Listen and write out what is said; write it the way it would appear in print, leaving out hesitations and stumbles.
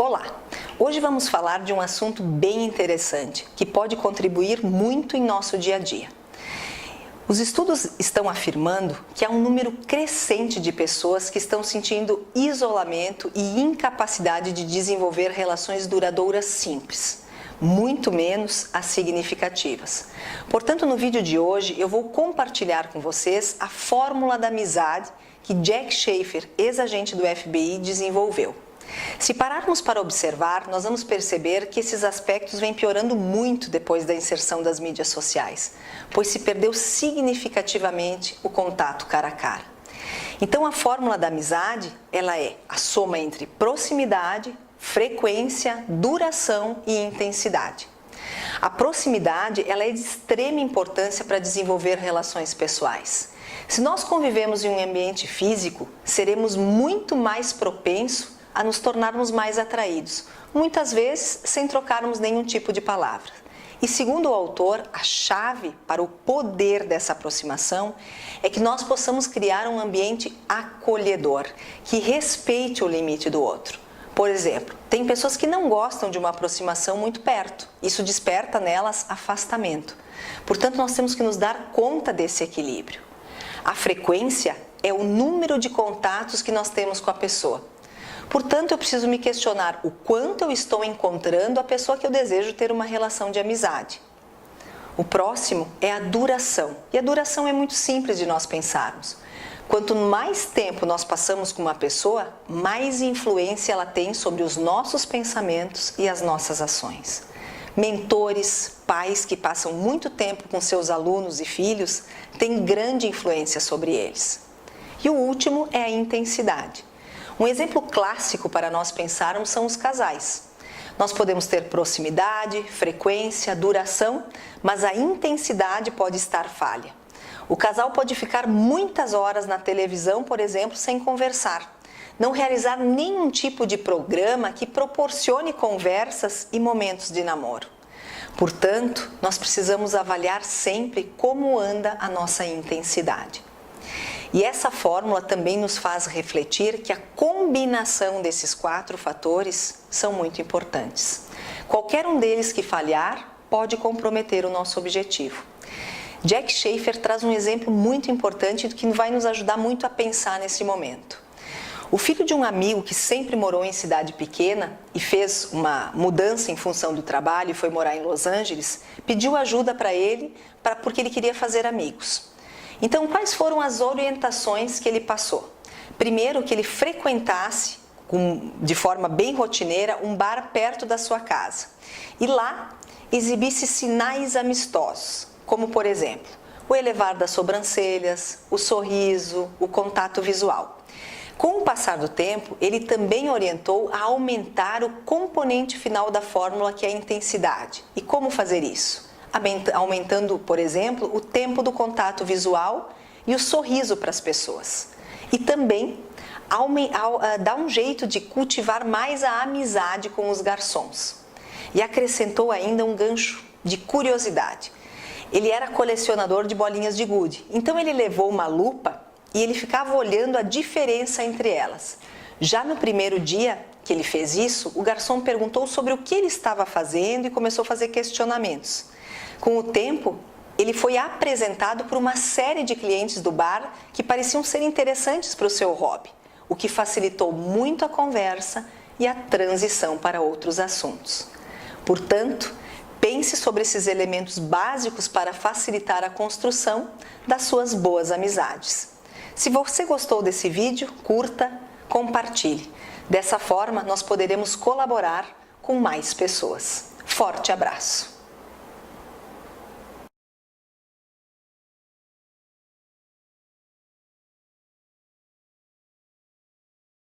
Olá! Hoje vamos falar de um assunto bem interessante que pode contribuir muito em nosso dia a dia. Os estudos estão afirmando que há um número crescente de pessoas que estão sentindo isolamento e incapacidade de desenvolver relações duradouras simples, muito menos as significativas. Portanto, no vídeo de hoje eu vou compartilhar com vocês a fórmula da amizade que Jack Schaefer, ex-agente do FBI, desenvolveu. Se pararmos para observar, nós vamos perceber que esses aspectos vêm piorando muito depois da inserção das mídias sociais, pois se perdeu significativamente o contato cara a cara. Então a fórmula da amizade, ela é a soma entre proximidade, frequência, duração e intensidade. A proximidade, ela é de extrema importância para desenvolver relações pessoais. Se nós convivemos em um ambiente físico, seremos muito mais propensos a nos tornarmos mais atraídos, muitas vezes sem trocarmos nenhum tipo de palavra. E segundo o autor, a chave para o poder dessa aproximação é que nós possamos criar um ambiente acolhedor, que respeite o limite do outro. Por exemplo, tem pessoas que não gostam de uma aproximação muito perto, isso desperta nelas afastamento. Portanto, nós temos que nos dar conta desse equilíbrio. A frequência é o número de contatos que nós temos com a pessoa. Portanto, eu preciso me questionar o quanto eu estou encontrando a pessoa que eu desejo ter uma relação de amizade. O próximo é a duração. E a duração é muito simples de nós pensarmos. Quanto mais tempo nós passamos com uma pessoa, mais influência ela tem sobre os nossos pensamentos e as nossas ações. Mentores, pais que passam muito tempo com seus alunos e filhos têm grande influência sobre eles. E o último é a intensidade. Um exemplo clássico para nós pensarmos são os casais. Nós podemos ter proximidade, frequência, duração, mas a intensidade pode estar falha. O casal pode ficar muitas horas na televisão, por exemplo, sem conversar. Não realizar nenhum tipo de programa que proporcione conversas e momentos de namoro. Portanto, nós precisamos avaliar sempre como anda a nossa intensidade. E essa fórmula também nos faz refletir que a combinação desses 4 fatores são muito importantes. Qualquer um deles que falhar pode comprometer o nosso objetivo. Jack Schaefer traz um exemplo muito importante que vai nos ajudar muito a pensar nesse momento. O filho de um amigo que sempre morou em cidade pequena e fez uma mudança em função do trabalho e foi morar em Los Angeles, pediu ajuda para ele porque ele queria fazer amigos. Então, quais foram as orientações que ele passou? Primeiro, que ele frequentasse, de forma bem rotineira, um bar perto da sua casa. E lá, exibisse sinais amistosos, como, por exemplo, o elevar das sobrancelhas, o sorriso, o contato visual. Com o passar do tempo, ele também orientou a aumentar o componente final da fórmula, que é a intensidade. E como fazer isso? Aumentando, por exemplo, o tempo do contato visual e o sorriso para as pessoas. E também dar um jeito de cultivar mais a amizade com os garçons. E acrescentou ainda um gancho de curiosidade. Ele era colecionador de bolinhas de gude, então ele levou uma lupa e ele ficava olhando a diferença entre elas. Já no primeiro dia que ele fez isso, o garçom perguntou sobre o que ele estava fazendo e começou a fazer questionamentos. Com o tempo, ele foi apresentado por uma série de clientes do bar que pareciam ser interessantes para o seu hobby, o que facilitou muito a conversa e a transição para outros assuntos. Portanto, pense sobre esses elementos básicos para facilitar a construção das suas boas amizades. Se você gostou desse vídeo, curta, compartilhe. Dessa forma, nós poderemos colaborar com mais pessoas. Forte abraço!